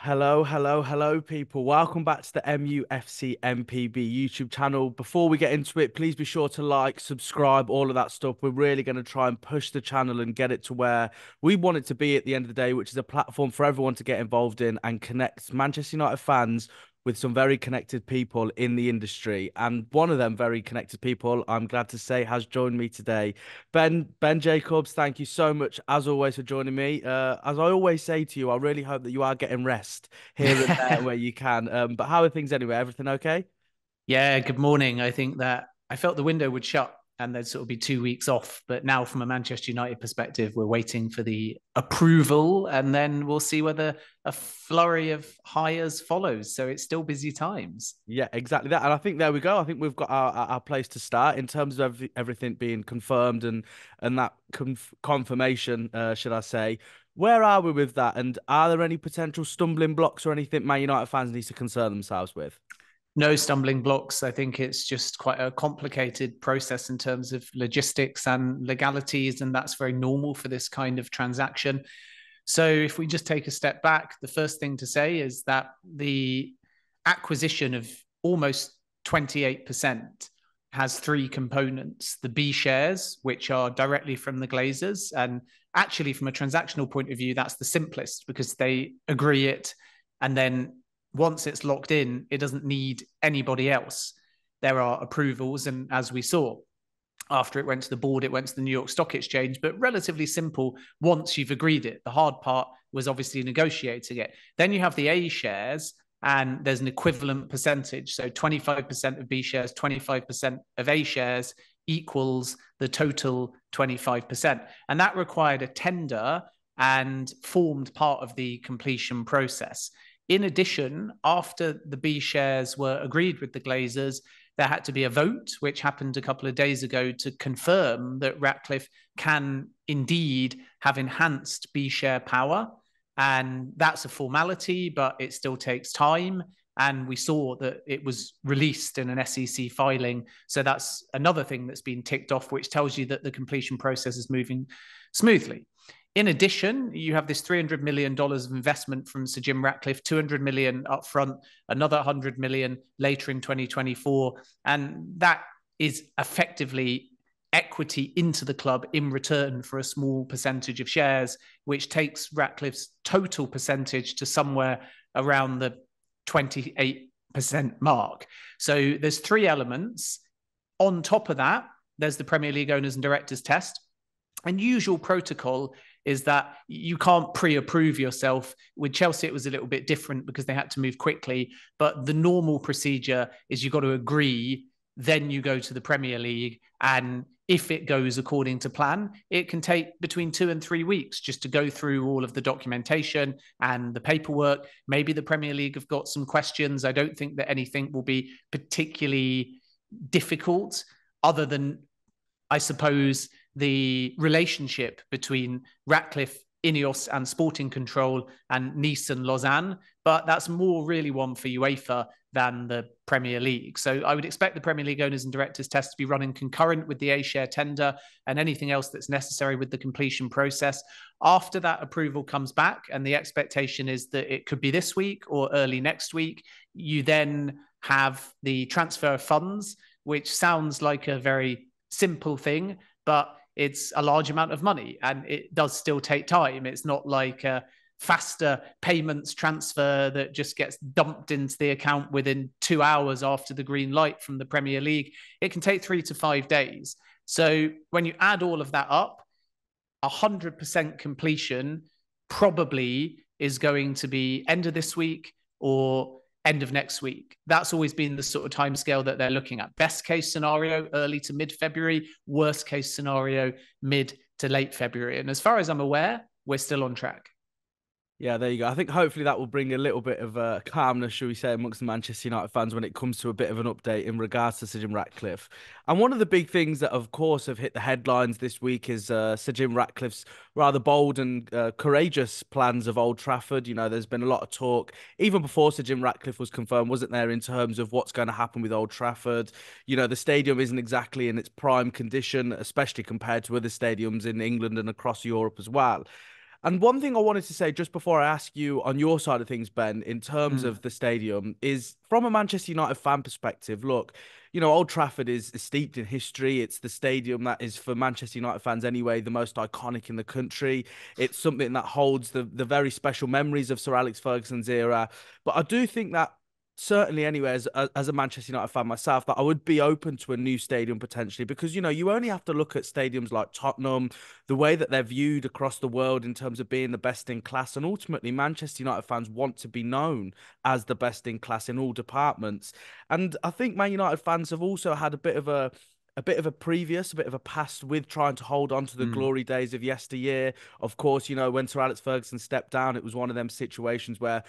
Hello, hello, hello, people. Welcome back to the mufcMPB YouTube channel. Before we get into it, please be sure to like, subscribe, all of that stuff. We're really going to try and push the channel and get it to where we want it to be at the end of the day, which is a platform for everyone to get involved in and connect Manchester United fans with some very connected people in the industry. And one of them very connected people, I'm glad to say, has joined me today. Ben Jacobs, thank you so much, as always, for joining me. As I always say to you, I really hope that you are getting rest here and there where you can. But how are things anyway? Everything okay? Yeah, good morning. I think that I felt the window would shut and there'd sort of be 2 weeks off. But now, from a Manchester United perspective, we're waiting for the approval and then we'll see whether a flurry of hires follows. So it's still busy times. Yeah, exactly that. And I think there we go. I think we've got our place to start in terms of everything being confirmed and that confirmation, should I say. Where are we with that? And are there any potential stumbling blocks or anything Man United fans need to concern themselves with? No stumbling blocks. I think it's just quite a complicated process in terms of logistics and legalities, and that's very normal for this kind of transaction. So, if we just take a step back, the first thing to say is that the acquisition of almost 28% has three components: the B shares, which are directly from the Glazers. And actually, from a transactional point of view, that's the simplest because they agree it. And then once it's locked in, it doesn't need anybody else. There are approvals. And as we saw, after it went to the board, it went to the New York Stock Exchange, but relatively simple once you've agreed it. The hard part was obviously negotiating it. Then you have the A shares, and there's an equivalent percentage. So 25% of B shares, 25% of A shares equals the total 25%. And that required a tender and formed part of the completion process. In addition, after the B shares were agreed with the Glazers, there had to be a vote, which happened a couple of days ago, to confirm that Ratcliffe can indeed have enhanced B share power. And that's a formality, but it still takes time. And we saw that it was released in an SEC filing. So that's another thing that's been ticked off, which tells you that the completion process is moving smoothly. In addition, you have this $300 million of investment from Sir Jim Ratcliffe, 200 million upfront, another 100 million later in 2024. And that is effectively equity into the club in return for a small percentage of shares, which takes Ratcliffe's total percentage to somewhere around the 28% mark. So there's three elements. On top of that, there's the Premier League owners and directors test. And usual protocol is that you can't pre-approve yourself. With Chelsea, it was a little bit different because they had to move quickly. But the normal procedure is you've got to agree, then you go to the Premier League. And if it goes according to plan, it can take between 2 and 3 weeks just to go through all of the documentation and the paperwork. Maybe the Premier League have got some questions. I don't think that anything will be particularly difficult other than, I suppose, the relationship between Ratcliffe, INEOS and Sporting Control and Nice and Lausanne. But that's more really one for UEFA than the Premier League. So I would expect the Premier League owners and directors test to be running concurrent with the A-share tender and anything else that's necessary with the completion process. After that approval comes back, and the expectation is that it could be this week or early next week, you then have the transfer of funds, which sounds like a very simple thing, but it's a large amount of money and it does still take time. It's not like a faster payments transfer that just gets dumped into the account within 2 hours after the green light from the Premier League. It can take 3 to 5 days. So when you add all of that up, 100% completion probably is going to be end of this week or end of next week. That's always been the sort of timescale that they're looking at. Best case scenario, early to mid-February. Worst case scenario, mid to late February. And as far as I'm aware, we're still on track. Yeah, there you go. I think hopefully that will bring a little bit of calmness, shall we say, amongst the Manchester United fans when it comes to a bit of an update in regards to Sir Jim Ratcliffe. And one of the big things that, of course, have hit the headlines this week is Sir Jim Ratcliffe's rather bold and courageous plans of Old Trafford. You know, there's been a lot of talk, even before Sir Jim Ratcliffe was confirmed, wasn't there, in terms of what's going to happen with Old Trafford. You know, the stadium isn't exactly in its prime condition, especially compared to other stadiums in England and across Europe as well. And one thing I wanted to say just before I ask you on your side of things, Ben, in terms Mm, of the stadium, is from a Manchester United fan perspective, look, Old Trafford is steeped in history. It's the stadium that is, for Manchester United fans anyway, the most iconic in the country. It's something that holds the very special memories of Sir Alex Ferguson's era. But I do think that certainly anyway, as a Manchester United fan myself, that I would be open to a new stadium potentially, because you only have to look at stadiums like Tottenham, the way that they're viewed across the world in terms of being the best in class, and ultimately Manchester United fans want to be known as the best in class in all departments. And I think Man United fans have also had a bit of a past with trying to hold on to the mm. glory days of yesteryear. Of course, when Sir Alex Ferguson stepped down, it was one of them situations where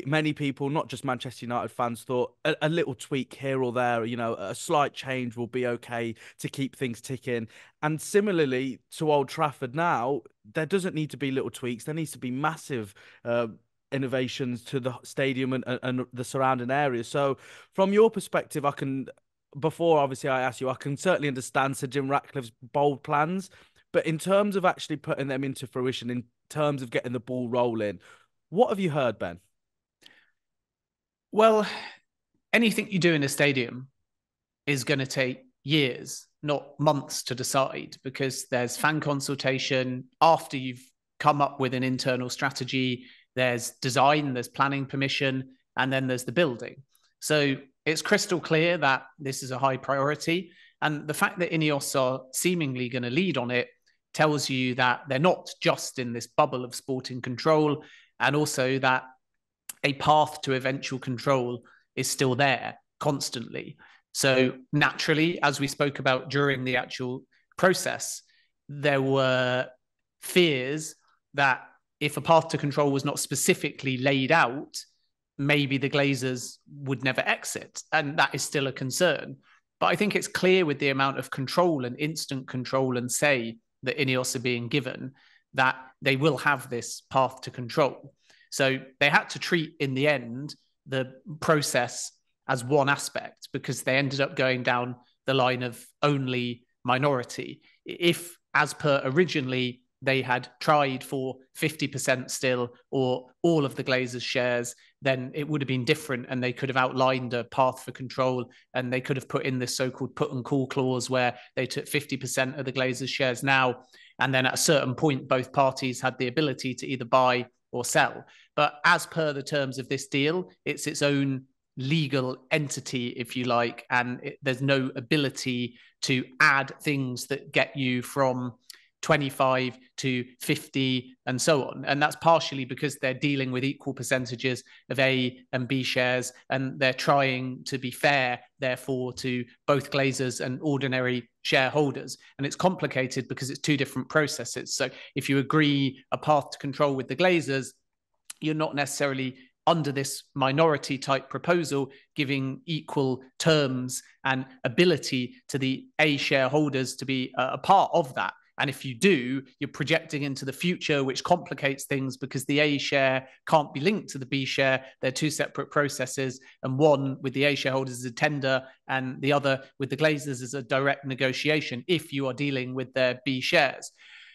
many people, not just Manchester United fans, thought a little tweak here or there, a slight change will be okay to keep things ticking. And similarly to Old Trafford now, there doesn't need to be little tweaks. There needs to be massive innovations to the stadium and the surrounding areas. So, from your perspective, before obviously I ask you, I can certainly understand Sir Jim Ratcliffe's bold plans, but in terms of actually putting them into fruition, in terms of getting the ball rolling, what have you heard, Ben? Well, anything you do in a stadium is going to take years, not months to decide, because there's fan consultation after you've come up with an internal strategy, there's design, there's planning permission, and then there's the building. So it's crystal clear that this is a high priority. And the fact that INEOS are seemingly going to lead on it tells you that they're not just in this bubble of sporting control, and also that a path to eventual control is still there constantly. So naturally, as we spoke about during the actual process, there were fears that if a path to control was not specifically laid out, maybe the Glazers would never exit. And that is still a concern. But I think it's clear with the amount of control and instant control and say that INEOS are being given that they will have this path to control. So they had to treat, in the end, the process as one aspect, because they ended up going down the line of only minority. If, as per originally, they had tried for 50% still or all of the Glazers shares, then it would have been different, and they could have outlined a path for control, and they could have put in this so-called put and call clause where they took 50% of the Glazers shares now, and then at a certain point both parties had the ability to either buy or sell. But as per the terms of this deal, it's its own legal entity, if you like, and there's no ability to add things that get you from 25 to 50 and so on. And that's partially because they're dealing with equal percentages of A and B shares, and they're trying to be fair, therefore, to both Glazers and ordinary shareholders. And it's complicated because it's two different processes. So if you agree a path to control with the Glazers, you're not necessarily under this minority type proposal giving equal terms and ability to the A shareholders to be a part of that. And if you do, you're projecting into the future, which complicates things because the A share can't be linked to the B share. They're two separate processes, and one with the A shareholders is a tender, and the other with the Glazers is a direct negotiation if you are dealing with their B shares.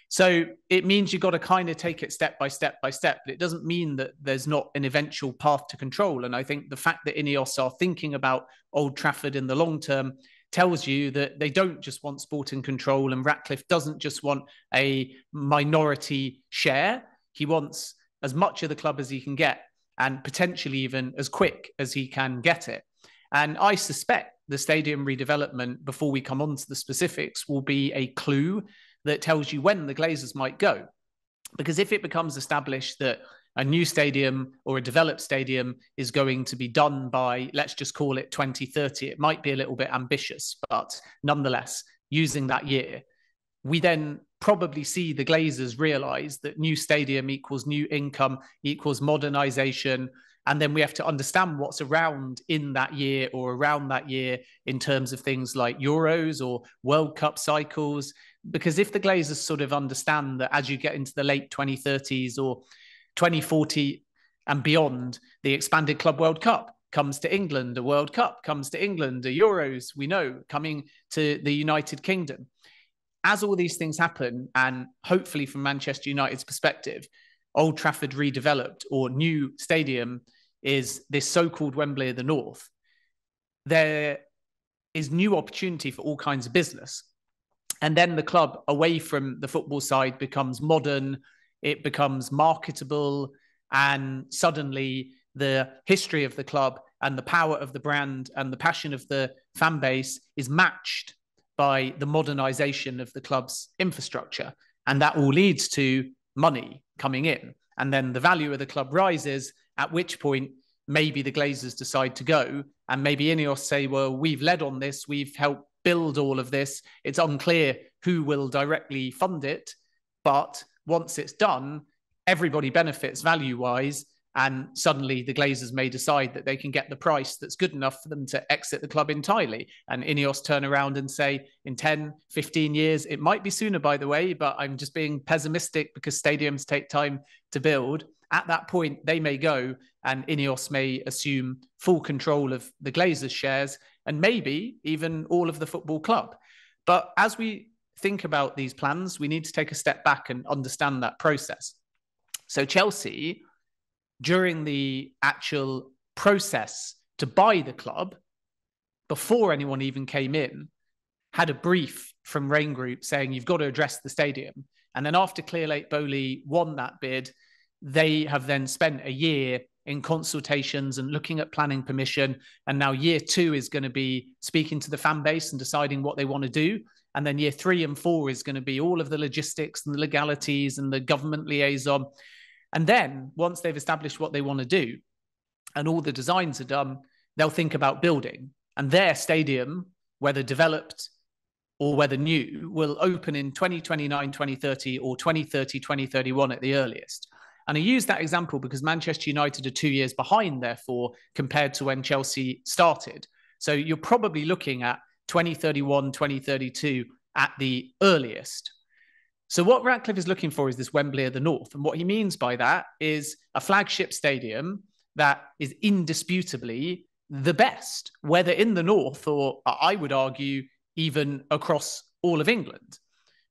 So it means you've got to kind of take it step by step by step, but it doesn't mean that there's not an eventual path to control. And I think the fact that INEOS are thinking about Old Trafford in the long term tells you that they don't just want sporting control, and Ratcliffe doesn't just want a minority share. He wants as much of the club as he can get, and potentially even as quick as he can get it. And I suspect the stadium redevelopment, before we come on to the specifics, will be a clue that tells you when the Glazers might go. Because if it becomes established that a new stadium or a developed stadium is going to be done by, let's just call it 2030, it might be a little bit ambitious, but nonetheless, using that year, we then probably see the Glazers realize that new stadium equals new income equals modernization. And then we have to understand what's around in that year or around that year in terms of things like Euros or World Cup cycles. Because if the Glazers sort of understand that as you get into the late 2030s or 2040 and beyond, the expanded Club World Cup comes to England, a World Cup comes to England, a Euros, we know, coming to the United Kingdom. As all these things happen, and hopefully from Manchester United's perspective, Old Trafford redeveloped or new stadium is this so-called Wembley of the North, there is new opportunity for all kinds of business. And then the club away from the football side becomes modern, it becomes marketable, and suddenly the history of the club and the power of the brand and the passion of the fan base is matched by the modernization of the club's infrastructure. And that all leads to money coming in. And then the value of the club rises, at which point maybe the Glazers decide to go. And maybe INEOS say, well, we've led on this, we've helped build all of this. It's unclear who will directly fund it. But once it's done, everybody benefits value-wise. And suddenly the Glazers may decide that they can get the price that's good enough for them to exit the club entirely. And INEOS turn around and say, in 10, 15 years, it might be sooner, by the way, but I'm just being pessimistic because stadiums take time to build. At that point, they may go and INEOS may assume full control of the Glazers shares and maybe even all of the football club. But as we think about these plans, we need to take a step back and understand that process. So Chelsea, during the actual process to buy the club, before anyone even came in, had a brief from Rain Group saying, you've got to address the stadium. And then after Clearlake Bowley won that bid, they have then spent a year in consultations and looking at planning permission. And now year 2 is going to be speaking to the fan base and deciding what they want to do. And then year 3 and 4 is going to be all of the logistics and the legalities and the government liaison. And then once they've established what they want to do and all the designs are done, they'll think about building. And their stadium, whether developed or whether new, will open in 2029, 2030 or 2030, 2031 at the earliest. And I use that example because Manchester United are 2 years behind, therefore, compared to when Chelsea started. So you're probably looking at 2031, 2032 at the earliest. So what Ratcliffe is looking for is this Wembley of the North. And what he means by that is a flagship stadium that is indisputably the best, whether in the North or I would argue even across all of England.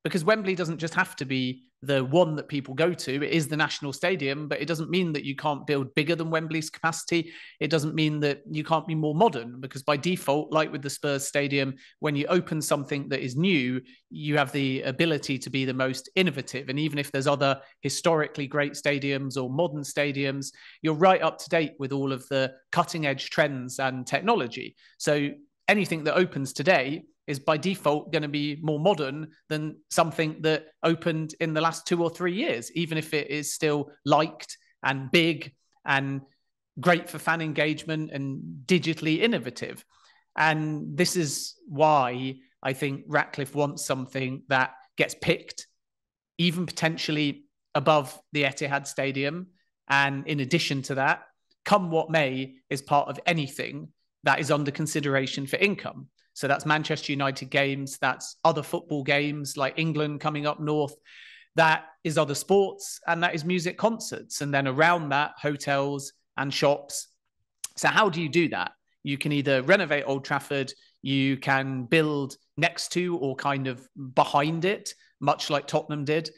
Because Wembley doesn't just have to be the one that people go to. It is the national stadium, but it doesn't mean that you can't build bigger than Wembley's capacity. It doesn't mean that you can't be more modern, because by default, like with the Spurs stadium, when you open something that is new, you have the ability to be the most innovative. And even if there's other historically great stadiums or modern stadiums, you're right up to date with all of the cutting edge trends and technology. So anything that opens today is by default going to be more modern than something that opened in the last 2 or 3 years, even if it is still liked and big and great for fan engagement and digitally innovative. And this is why I think Ratcliffe wants something that gets picked, even potentially above the Etihad Stadium. And in addition to that, come what may, is part of anything that is under consideration for income. So that's Manchester United games, that's other football games like England coming up north, that is other sports, and that is music concerts. And then around that, hotels and shops. So how do you do that? You can either renovate Old Trafford, you can build next to or kind of behind it, much like Tottenham did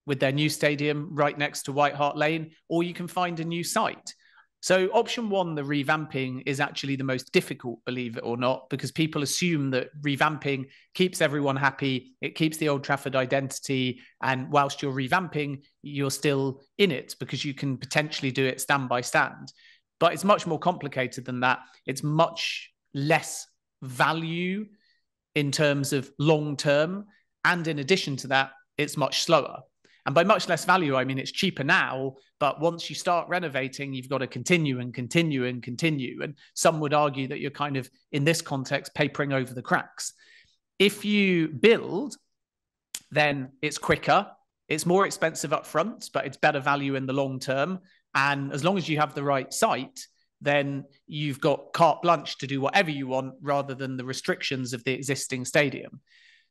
with their new stadium right next to White Hart Lane, or you can find a new site. So option 1, the revamping, is actually the most difficult, believe it or not, because people assume that revamping keeps everyone happy. It keeps the Old Trafford identity. And whilst you're revamping, you're still in it because you can potentially do it stand by stand. But it's much more complicated than that. It's much less value in terms of long term. And in addition to that, it's much slower. And by much less value, I mean, it's cheaper now, but once you start renovating, you've got to continue and continue and continue. And some would argue that you're kind of, in this context, papering over the cracks. If you build, then it's quicker. It's more expensive up front, but it's better value in the long term. And as long as you have the right site, then you've got carte blanche to do whatever you want rather than the restrictions of the existing stadium.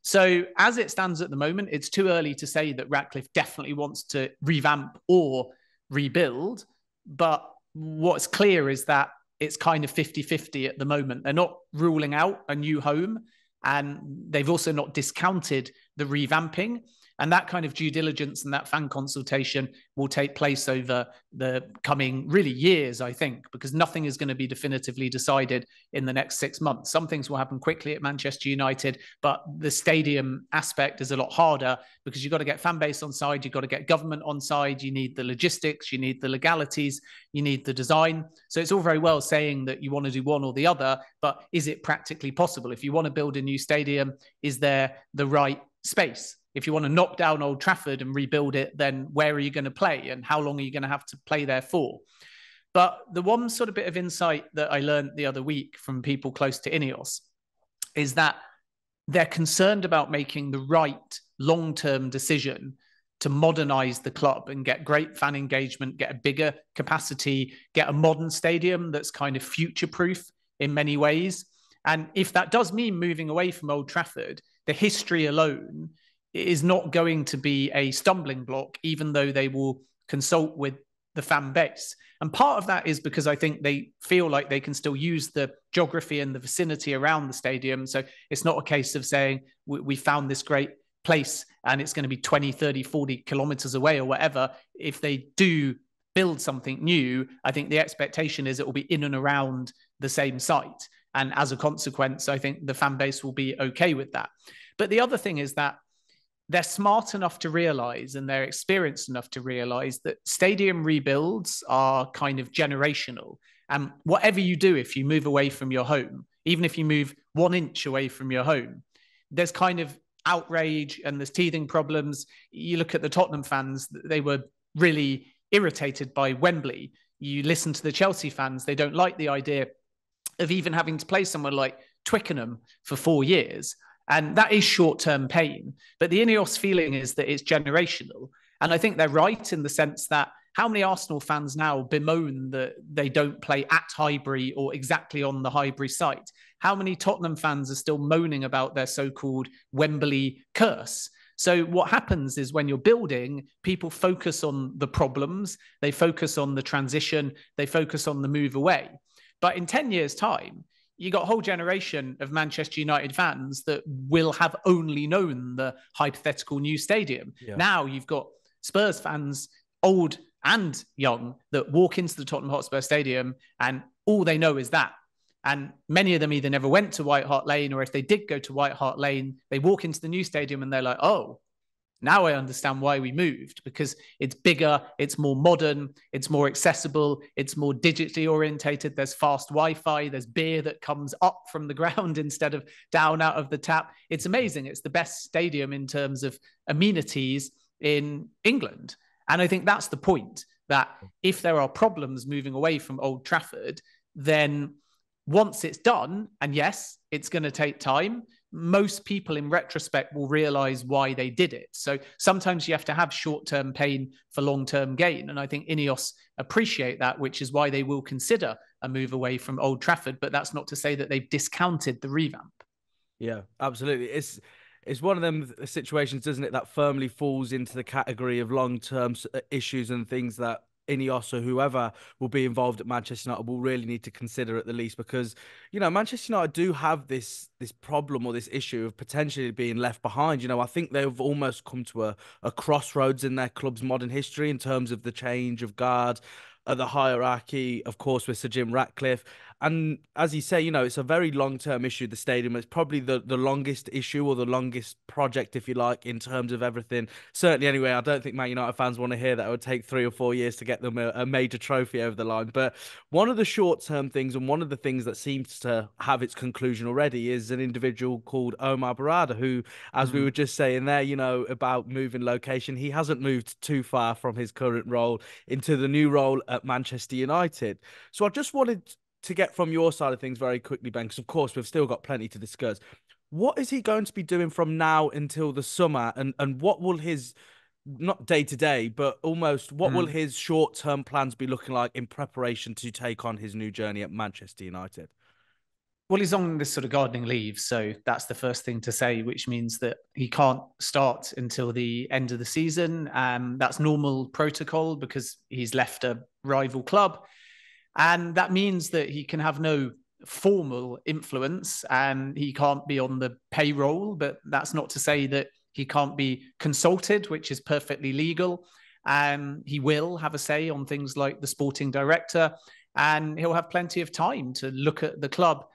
So as it stands at the moment, it's too early to say that Ratcliffe definitely wants to revamp or rebuild. But what's clear is that it's kind of 50-50 at the moment. They're not ruling out a new home, and they've also not discounted the revamping. And that kind of due diligence and that fan consultation will take place over the coming really years, I think, because nothing is going to be definitively decided in the next 6 months. Some things will happen quickly at Manchester United, but the stadium aspect is a lot harder because you've got to get fan base on side, you've got to get government on side, you need the logistics, you need the legalities, you need the design. So it's all very well saying that you want to do one or the other, but is it practically possible? If you want to build a new stadium, is there the right space? If you want to knock down Old Trafford and rebuild it, then where are you going to play and how long are you going to have to play there for? But the one sort of bit of insight that I learned the other week from people close to INEOS is that they're concerned about making the right long-term decision to modernize the club and get great fan engagement, get a bigger capacity, get a modern stadium that's kind of future-proof in many ways. And if that does mean moving away from Old Trafford, the history alone is not going to be a stumbling block, even though they will consult with the fan base. And part of that is because I think they feel like they can still use the geography and the vicinity around the stadium. So it's not a case of saying, we found this great place and it's going to be 20, 30, 40 kilometers away or whatever. If they do build something new, I think the expectation is it will be in and around the same site. And as a consequence, I think the fan base will be okay with that. But the other thing is that they're smart enough to realize and they're experienced enough to realize that stadium rebuilds are kind of generational. And whatever you do, if you move away from your home, even if you move 1 inch away from your home, there's kind of outrage and there's teething problems. You look at the Tottenham fans, they were really irritated by Wembley. You listen to the Chelsea fans, they don't like the idea of even having to play somewhere like Twickenham for 4 years. And that is short-term pain. But the INEOS feeling is that it's generational. And I think they're right in the sense that how many Arsenal fans now bemoan that they don't play at Highbury or exactly on the Highbury site? How many Tottenham fans are still moaning about their so-called Wembley curse? So what happens is when you're building, people focus on the problems, they focus on the transition, they focus on the move away. But in 10 years' time, you got a whole generation of Manchester United fans that will have only known the hypothetical new stadium. Yeah. Now you've got Spurs fans, old and young, that walk into the Tottenham Hotspur Stadium and all they know is that. And many of them either never went to White Hart Lane, or if they did go to White Hart Lane, they walk into the new stadium and they're like, oh, now I understand why we moved, because it's bigger, it's more modern, it's more accessible, it's more digitally orientated. There's fast Wi-Fi, there's beer that comes up from the ground instead of down out of the tap. It's amazing. It's the best stadium in terms of amenities in England. And I think that's the point, that if there are problems moving away from Old Trafford, then once it's done, and yes, it's going to take time, most people in retrospect will realize why they did it. So sometimes you have to have short-term pain for long-term gain. And I think INEOS appreciate that, which is why they will consider a move away from Old Trafford. But that's not to say that they've discounted the revamp. Yeah, absolutely. It's one of them situations, doesn't it, that firmly falls into the category of long-term issues and things that INEOS or whoever will be involved at Manchester United will really need to consider at the least, because, you know, Manchester United do have this problem or this issue of potentially being left behind. You know, I think they've almost come to a crossroads in their club's modern history in terms of the change of guard, the hierarchy, of course, with Sir Jim Ratcliffe. And as you say, you know, it's a very long-term issue, the stadium. It's probably the longest issue or the longest project, if you like, in terms of everything. Certainly, anyway, I don't think Man United fans want to hear that it would take 3 or 4 years to get them a major trophy over the line. But one of the short-term things, and one of the things that seems to have its conclusion already, is an individual called Omar Barada, who, as we were just saying there, you know, about moving location, he hasn't moved too far from his current role into the new role at Manchester United. So I just wanted to get from your side of things very quickly, Ben, because of course we've still got plenty to discuss. What is he going to be doing from now until the summer, and what will his, not day to day, but almost what will his short-term plans be looking like in preparation to take on his new journey at Manchester United? Well, he's on this sort of gardening leave, so that's the first thing to say, which means that he can't start until the end of the season. That's normal protocol because he's left a rival club. And that means that he can have no formal influence and he can't be on the payroll. But that's not to say that He can't be consulted, which is perfectly legal. He will have a say on things like the sporting director, and he'll have plenty of time to look at the club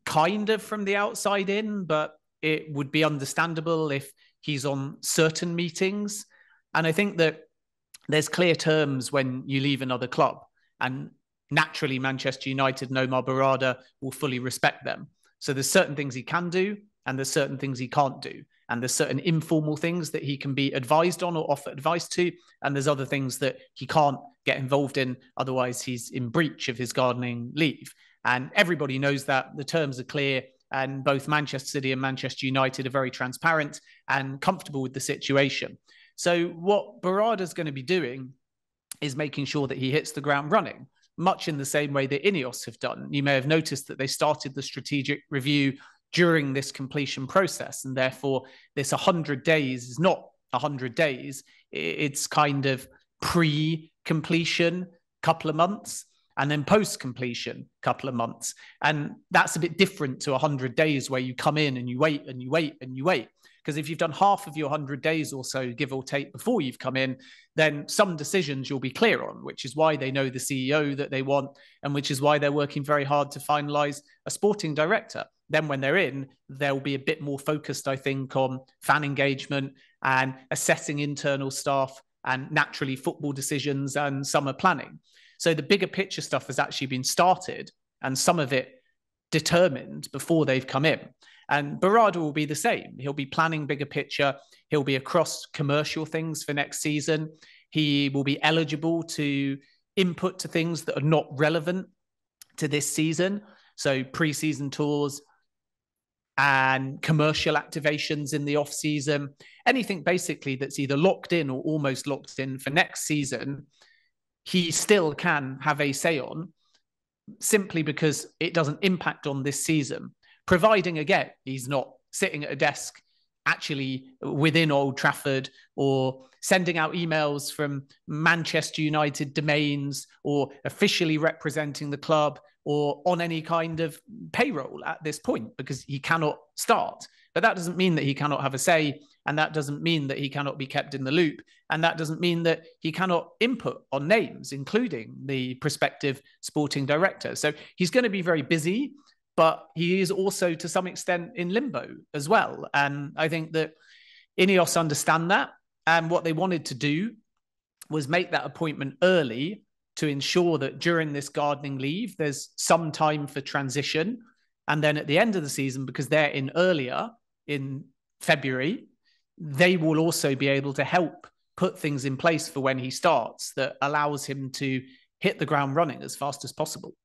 kind of from the outside in, but it would be understandable if he's on certain meetings. And I think that there's clear terms when you leave another club, and naturally Manchester United and Omar Barada will fully respect them. So there's certain things he can do, and there's certain things he can't do. And there's certain informal things that he can be advised on or offer advice to. And there's other things that he can't get involved in. Otherwise, he's in breach of his gardening leave. And everybody knows that. The terms are clear. And both Manchester City and Manchester United are very transparent and comfortable with the situation. So what Barada's going to be doing is making sure that he hits the ground running, much in the same way that INEOS have done. You may have noticed that they started the strategic review during this completion process, and therefore this 100 days is not 100 days. It's kind of pre-completion, couple of months, and then post-completion, couple of months. And that's a bit different to 100 days where you come in and you wait and you wait and you wait. Because if you've done half of your 100 days or so, give or take, before you've come in, then some decisions you'll be clear on, which is why they know the CEO that they want, and which is why they're working very hard to finalize a sporting director. Then when they're in, they'll be a bit more focused, I think, on fan engagement and assessing internal staff and naturally football decisions and summer planning. So the bigger picture stuff has actually been started, and some of it determined before they've come in. And Barada will be the same. He'll be planning bigger picture. He'll be across commercial things for next season. He will be eligible to input to things that are not relevant to this season. So pre-season tours and commercial activations in the off season, anything basically that's either locked in or almost locked in for next season, he still can have a say on, simply because it doesn't impact on this season. Providing, again, he's not sitting at a desk actually within Old Trafford or sending out emails from Manchester United domains or officially representing the club or on any kind of payroll at this point, because he cannot start. But that doesn't mean that he cannot have a say, and that doesn't mean that he cannot be kept in the loop, and that doesn't mean that he cannot input on names, including the prospective sporting director. So he's going to be very busy, but he is also to some extent in limbo as well. And I think that INEOS understand that. And what they wanted to do was make that appointment early to ensure that during this gardening leave, there's some time for transition. And then at the end of the season, because they're in earlier in February, they will also be able to help put things in place for when he starts that allows him to hit the ground running as fast as possible.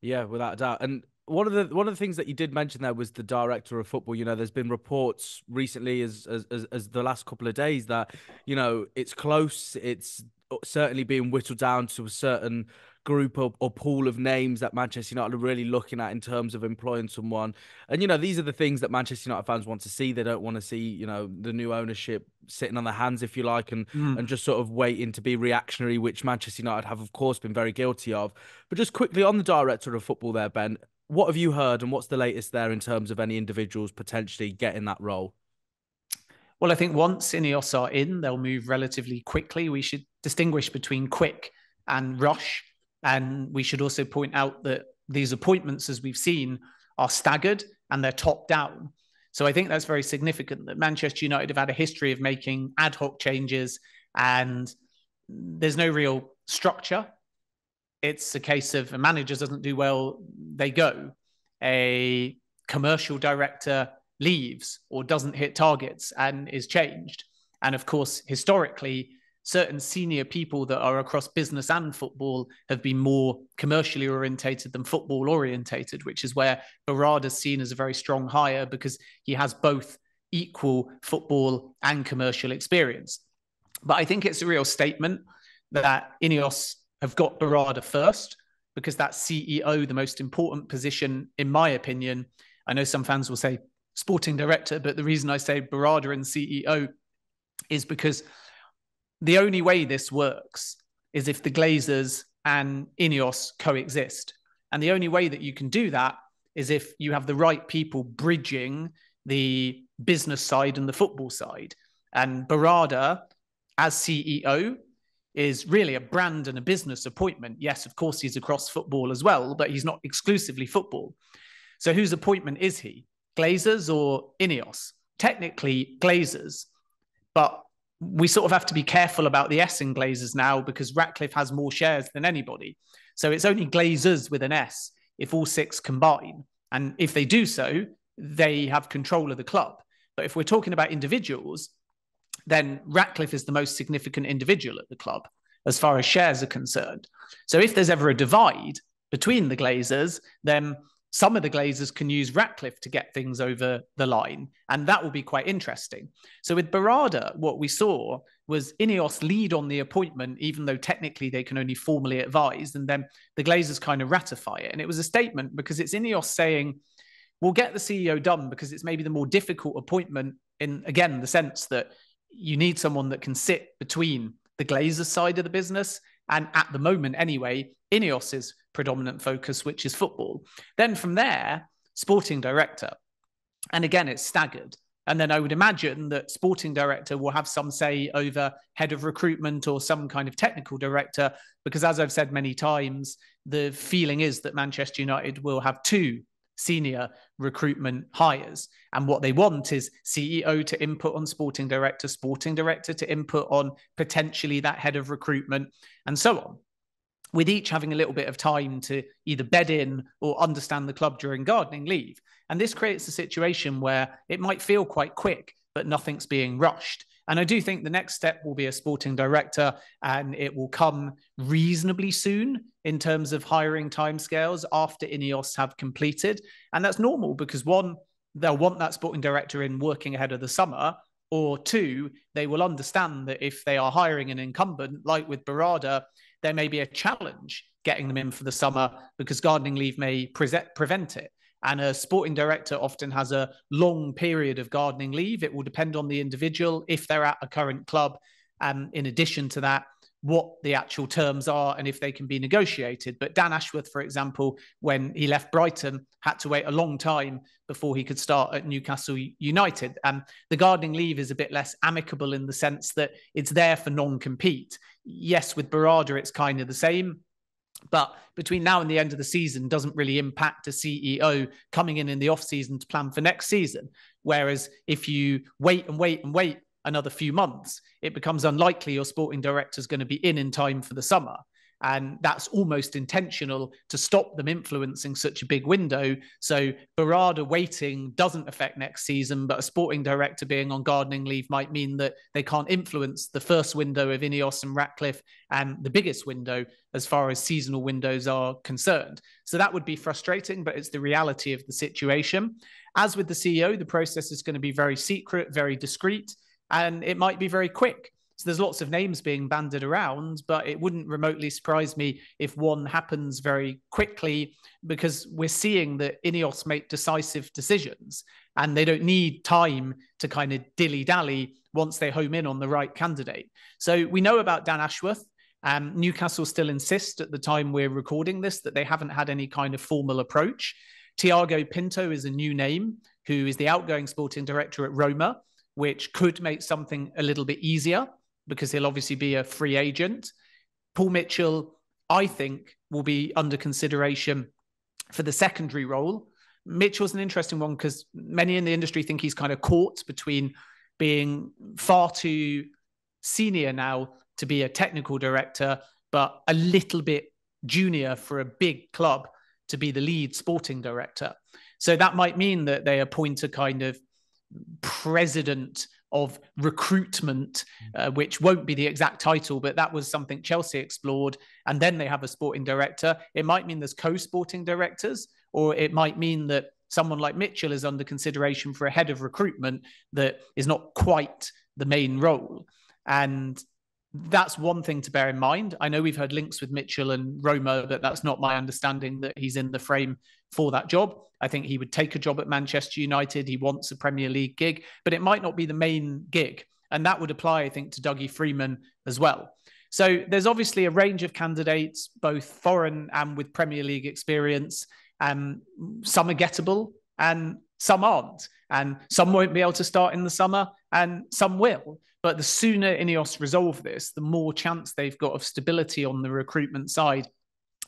Yeah, without a doubt. And one of the things that you did mention there was the director of football. You know, there's been reports recently as the last couple of days that, you know, it's close. It's certainly being whittled down to a certain group or pool of names that Manchester United are really looking at in terms of employing someone. And, you know, these are the things that Manchester United fans want to see. They don't want to see, you know, the new ownership sitting on their hands, if you like, and just sort of waiting to be reactionary, which Manchester United have, of course, been very guilty of. But just quickly on the director of football there, Ben, what have you heard and what's the latest there in terms of any individuals potentially getting that role? Well, I think once INEOS are in, they'll move relatively quickly. We should distinguish between quick and rush. And we should also point out that these appointments, as we've seen, are staggered and they're top down. So I think that's very significant that Manchester United have had a history of making ad hoc changes and there's no real structure. It's a case of a manager doesn't do well, they go. A commercial director leaves or doesn't hit targets and is changed. And of course, historically, certain senior people that are across business and football have been more commercially orientated than football orientated, which is where Barada's seen as a very strong hire because he has both equal football and commercial experience. But I think it's a real statement that INEOS have got Barada first, because that's CEO, the most important position, in my opinion. I know some fans will say sporting director, but the reason I say Barada and CEO is because the only way this works is if the Glazers and INEOS coexist. And the only way that you can do that is if you have the right people bridging the business side and the football side. And Barada, as CEO, is really a brand and a business appointment. Yes, of course, he's across football as well, but he's not exclusively football. So whose appointment is he? Glazers or INEOS? Technically, Glazers, but we sort of have to be careful about the S in Glazers now because Ratcliffe has more shares than anybody. So it's only Glazers with an S if all 6 combine. And if they do so, they have control of the club. But if we're talking about individuals, then Ratcliffe is the most significant individual at the club as far as shares are concerned. So if there's ever a divide between the Glazers, then some of the Glazers can use Ratcliffe to get things over the line, and that will be quite interesting. So with Barada, what we saw was INEOS lead on the appointment, even though technically they can only formally advise, and then the Glazers kind of ratify it. And it was a statement because it's INEOS saying, we'll get the CEO done because it's maybe the more difficult appointment in, again, the sense that you need someone that can sit between the Glazers side of the business and at the moment anyway, INEOS's predominant focus, which is football. Then from there, sporting director. And again, it's staggered. And then I would imagine that sporting director will have some say over head of recruitment or some kind of technical director, because as I've said many times, the feeling is that Manchester United will have 2 senior recruitment hires. And what they want is CEO to input on sporting director to input on potentially that head of recruitment, and so on, with each having a little bit of time to either bed in or understand the club during gardening leave. And this creates a situation where it might feel quite quick, but nothing's being rushed. And I do think the next step will be a sporting director, and it will come reasonably soon in terms of hiring timescales after INEOS have completed. And that's normal because 1, they'll want that sporting director in working ahead of the summer, or 2, they will understand that if they are hiring an incumbent, like with Barada, there may be a challenge getting them in for the summer because gardening leave may prevent it. And a sporting director often has a long period of gardening leave. It will depend on the individual if they're at a current club. In addition to that, what the actual terms are and if they can be negotiated. But Dan Ashworth, for example, when he left Brighton, had to wait a long time before he could start at Newcastle United. And the gardening leave is a bit less amicable in the sense that it's there for non-compete. Yes, with Barada, it's kind of the same. But between now and the end of the season doesn't really impact a CEO coming in the off-season to plan for next season. Whereas if you wait another few months, it becomes unlikely your sporting director is going to be in time for the summer. And that's almost intentional to stop them influencing such a big window. So Barada waiting doesn't affect next season, but a sporting director being on gardening leave might mean that they can't influence the first window of INEOS and Ratcliffe and the biggest window as far as seasonal windows are concerned. So that would be frustrating, but it's the reality of the situation. As with the CEO, the process is going to be very secret, very discreet, and it might be very quick. So there's lots of names being bandied around, but it wouldn't remotely surprise me if one happens very quickly, because we're seeing that INEOS make decisive decisions and they don't need time to kind of dilly-dally once they home in on the right candidate. So we know about Dan Ashworth. Newcastle still insist at the time we're recording this that they haven't had any kind of formal approach. Tiago Pinto is a new name, who is the outgoing sporting director at Roma, which could make something a little bit easier, because he'll obviously be a free agent. Paul Mitchell, I think, will be under consideration for the secondary role. Mitchell's an interesting one because many in the industry think he's kind of caught between being far too senior now to be a technical director, but a little bit junior for a big club to be the lead sporting director. So that might mean that they appoint a kind of president of recruitment, which won't be the exact title, but that was something Chelsea explored. And then they have a sporting director. It might mean there's co-sporting directors, or it might mean that someone like Mitchell is under consideration for a head of recruitment that is not quite the main role. And that's one thing to bear in mind. I know we've heard links with Mitchell and Roma, but that's not my understanding that he's in the frame for that job. I think he would take a job at Manchester United. He wants a Premier League gig, but it might not be the main gig. And that would apply, I think, to Dougie Freeman as well. So there's obviously a range of candidates, both foreign and with Premier League experience. Some are gettable and some aren't, and some won't be able to start in the summer, and some will. But the sooner INEOS resolve this, the more chance they've got of stability on the recruitment side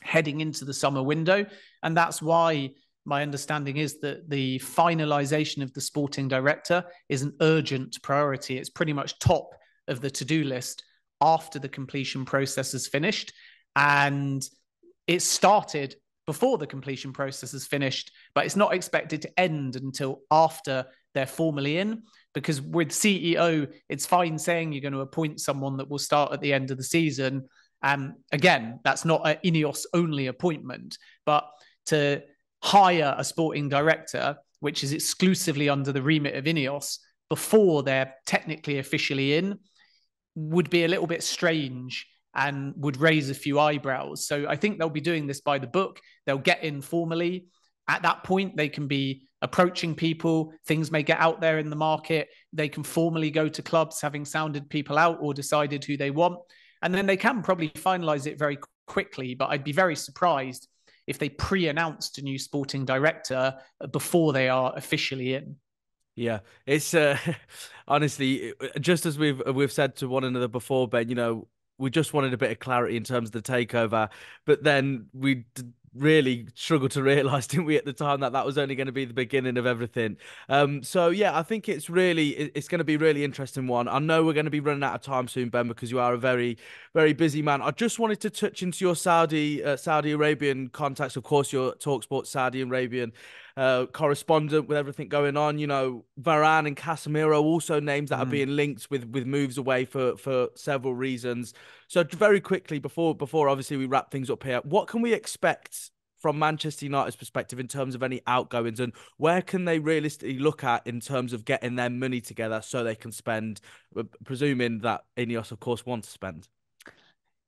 heading into the summer window. And that's why my understanding is that the finalization of the sporting director is an urgent priority. It's pretty much top of the to-do list after the completion process is finished. And it started before the completion process is finished, but it's not expected to end until after they're formally in. Because with CEO, it's fine saying you're going to appoint someone that will start at the end of the season. Again, that's not an INEOS only appointment, but to hire a sporting director, which is exclusively under the remit of INEOS, before they're technically officially in, would be a little bit strange and would raise a few eyebrows. So I think they'll be doing this by the book. They'll get in formally. At that point, they can be approaching people. Things may get out there in the market. They can formally go to clubs, having sounded people out or decided who they want. And then they can probably finalize it very quickly. But I'd be very surprised if they pre-announced a new sporting director before they are officially in. Yeah, it's honestly, just as we've said to one another before, Ben, you know, we just wanted a bit of clarity in terms of the takeover, but then we really struggled to realize, didn't we, at the time, that that was only going to be the beginning of everything. So yeah, I think it's going to be a really interesting one. I know we're going to be running out of time soon, Ben, because you are a very, very busy man. I just wanted to touch into your Saudi Arabian contacts. Of course, your TalkSport Saudi Arabian correspondent with everything going on. You know, Varane and Casemiro, also names that are being linked with moves away for several reasons. So very quickly, before obviously we wrap things up here, what can we expect from Manchester United's perspective in terms of any outgoings, and where can they realistically look at in terms of getting their money together so they can spend, presuming that INEOS, of course, want to spend?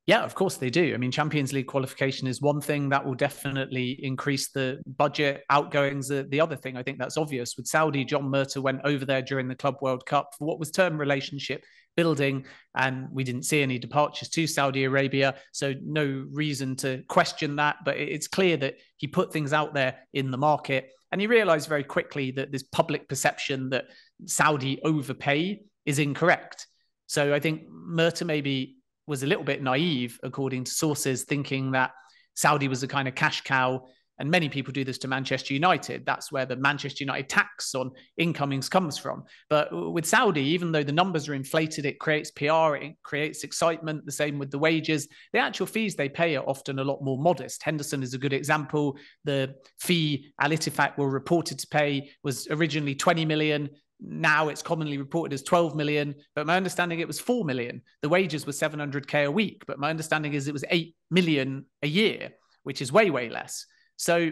Yeah, of course they do. I mean, Champions League qualification is one thing that will definitely increase the budget. Outgoings, the other thing, I think that's obvious. With Saudi, John Murtough went over there during the Club World Cup for what was term relationship building, and we didn't see any departures to Saudi Arabia. So no reason to question that. But it's clear that he put things out there in the market, and he realized very quickly that this public perception that Saudi overpay is incorrect. So I think Murtough maybe was a little bit naive, according to sources, thinking that Saudi was a kind of cash cow. And many people do this to Manchester United. That's where the Manchester United tax on incomings comes from. But with Saudi, even though the numbers are inflated, it creates PR, it creates excitement. The same with the wages. The actual fees they pay are often a lot more modest. Henderson is a good example. The fee Al Ittifaq were reported to pay was originally 20 million. Now it's commonly reported as 12 million, but my understanding it was 4 million. The wages were 700K a week, but my understanding is it was 8 million a year, which is way, way less. So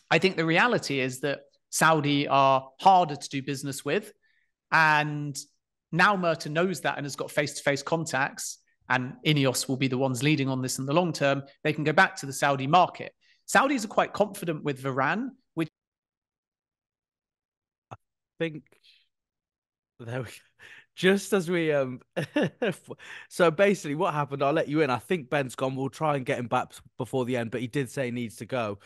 I think the reality is that Saudi are harder to do business with. And now Murtough knows that and has got face-to-face contacts, and INEOS will be the ones leading on this in the long term. They can go back to the Saudi market. Saudis are quite confident with Varane, which Think there we go. Just as we so basically what happened, I'll let you in. I think Ben's gone. We'll try and get him back before the end, but he did say he needs to go.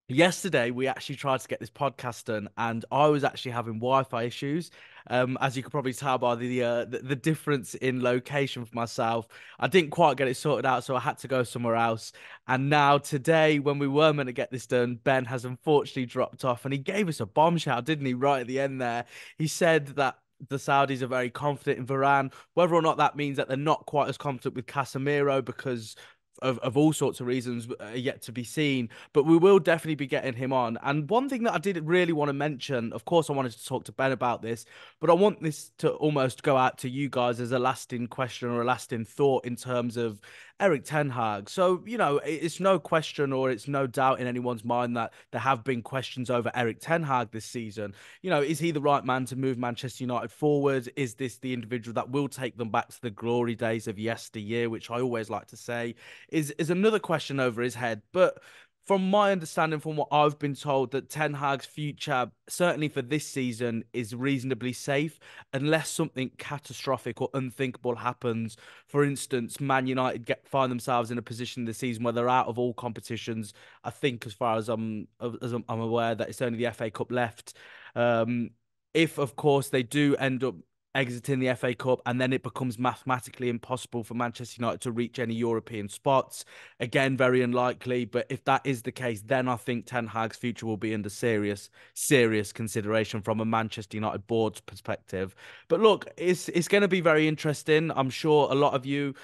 Yesterday we actually tried to get this podcast done, and I was actually having Wi-Fi issues. As you could probably tell by the difference in location for myself, I didn't quite get it sorted out, so I had to go somewhere else. And now today, when we were meant to get this done, Ben has unfortunately dropped off, and he gave us a bombshell, didn't he? Right at the end there, he said that the Saudis are very confident in Varane. Whether or not that means that they're not quite as confident with Casemiro because of all sorts of reasons yet to be seen, but we will definitely be getting him on. And one thing that I did really want to mention, of course, I wanted to talk to Ben about this, but I want this to almost go out to you guys as a lasting question or a lasting thought in terms of Eric Ten Hag. So, you know, it's no question or it's no doubt in anyone's mind that there have been questions over Eric Ten Hag this season. You know, is he the right man to move Manchester United forward? Is this the individual that will take them back to the glory days of yesteryear, which I always like to say? Is another question over his head. But from my understanding, from what I've been told, that Ten Hag's future, certainly for this season, is reasonably safe unless something catastrophic or unthinkable happens. For instance, Man United find themselves in a position this season where they're out of all competitions. I think, as far as I'm aware, that it's only the FA Cup left. Um, if, of course, they do end up exiting the FA Cup, and then it becomes mathematically impossible for Manchester United to reach any European spots. Again, very unlikely, but if that is the case, then I think Ten Hag's future will be under serious consideration from a Manchester United board's perspective. But look, it's going to be very interesting. I'm sure a lot of you,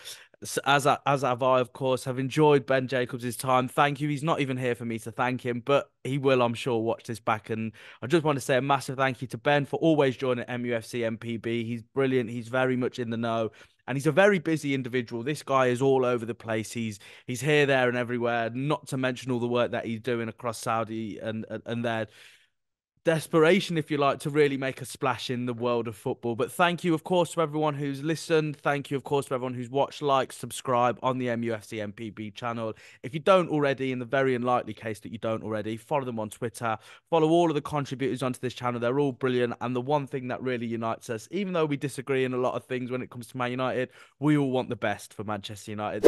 as have I, of course, have enjoyed Ben Jacobs' time. Thank you. He's not even here for me to thank him, but he will, I'm sure, watch this back. And I just want to say a massive thank you to Ben for always joining mufcMPB. He's brilliant. He's very much in the know. And he's a very busy individual. This guy is all over the place. He's here, there, and everywhere. Not to mention all the work that he's doing across Saudi and there desperation, if you like, to really make a splash in the world of football. But thank you, of course, to everyone who's listened. Thank you, of course, to everyone who's watched, like, subscribe on the MUFC MPB channel. If you don't already, in the very unlikely case that you don't already, follow them on Twitter. Follow all of the contributors onto this channel. They're all brilliant. And the one thing that really unites us, even though we disagree in a lot of things when it comes to Man United, we all want the best for Manchester United.